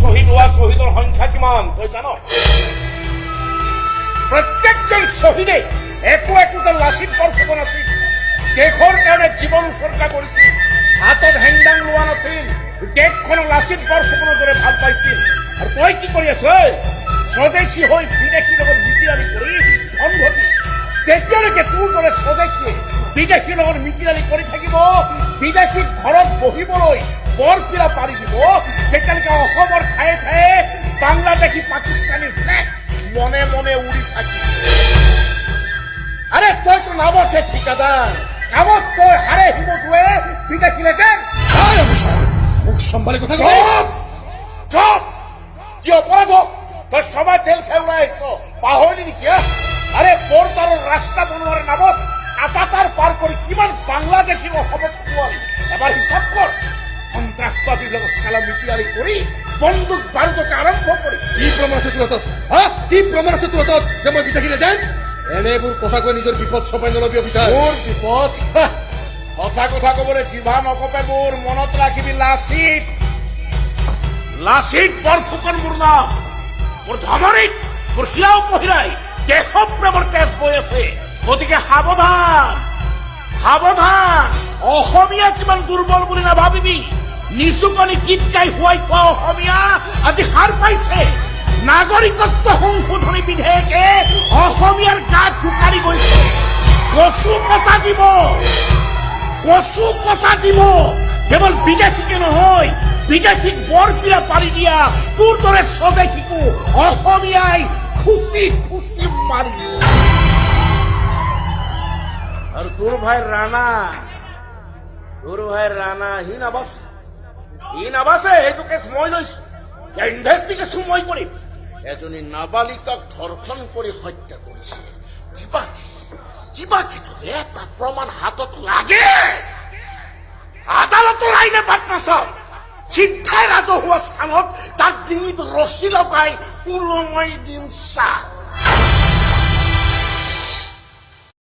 শ্বহীদ হোৱা শ্বহীদৰ সংখ্যা কিমান তই জান? প্ৰত্যেকজন শ্বহীদে একো একোটা লাচিত বৰফুকন আছিল। দেশৰ কাৰণে জীৱন উচৰ্গা কৰিছিল। হাতত হেংদাং লোৱা নাছিল। দেশখনক লাচিত বৰফুকনৰ দৰে ভাল পাইছিল। আৰু তই কি কৰি আছ? স্বদেশী হৈ বিদেশীৰ লগত মিতিৰালি কৰি ধন ঘটিছ। যেতিয়ালৈকে তোৰ দৰে স্বদেশীয়ে বিদেশীৰ লগত মিতিৰালি কৰি থাকিব, বিদেশীক ঘৰত বহিবলৈ বৰফিৰা পাৰি দিব, তেতিয়ালৈকে অসমৰ ঠায়ে ঠায়ে বাংলাদেশী পাকিস্তানী ফ্লেগ মনে মনে উৰি থাকিব। আরে তইতো নামতে ঠিকাদার, কামত তই হারে হিমতুয়ে বিদেশী লেজেন। মুখ সম্ভারে কথা চুপ চুপ! কি অপরাধ তোর সবাই তেল খেয়ে আহিছ? পাহৰিলি নেকি? আৰে বৰদাৰৰ ৰাস্তা বনোৱাৰ নামত কাটাতাৰ পাৰ কৰি কিমান বাংলাদেশীৰ অসমত সোমোৱালি এবাৰ হিচাপ কৰ। সন্ত্ৰাসবাদীৰ লগত চালা মিতিৰালি কৰি বন্দুক বাৰুদকে আৰম্ভ কৰি কি প্ৰমাণ আছে তোৰ হাতত? কি প্ৰমাণ আছে তোৰ হাতত যে মই বিদেশী এজেণ্ট? এনেবোৰ কথা কৈ নিজৰ বিপদ চপাই নলবি অফিচাৰ। মোৰ বিপদ? সঁচা কথা কবলৈ জিভা নকপে। মোৰ মনত ৰাখিবি লাচিত, লাচিত বৰফুকন মোৰ নাম। মোৰ ধমনীত মোৰ শিৰাও পহিৰাই দেশপ্ৰেমৰ তেজ বৈ আছে। গতিকে সাৱধান সাৱধান! অসমীয়া কিমান দুৰ্বল বুলি নাভাবিবি। নিচুকনি গীত গাই শুৱাই থোৱা অসমীয়া আজি সাৰ পাইছে। নাগৰিকত্ব সংশোধনী বিধেয়কে অসমীয়াৰ গাত জোকাৰি গৈছে। কচু কটা দিব, কচু কটা দিব। কেৱল বিদেশীকে নহয়, বিদেশীক বৰপিৰা পাৰি দিয়া তোৰ দৰে স্বদেশীকো অসমীয়াই খুচি খুচি মাৰিব। আৰু তোৰ ভাই ৰাণা, সি নাবাচে। সেইটো কেছ মই লৈছো। ইনভেষ্টিগেশ্যন মই কৰিম। এজনী নাবালিকাক ধৰ্ষণ কৰি হত্যা কৰিছে। কিবা এটা প্ৰমাণ হাতত লাগে। আদালতৰ আইনে বাট নাচাও, চিন্তাই ৰাজহুৱা স্থানত তাক ডিঙিত ৰছী লগাই ওলমাই দিম চা।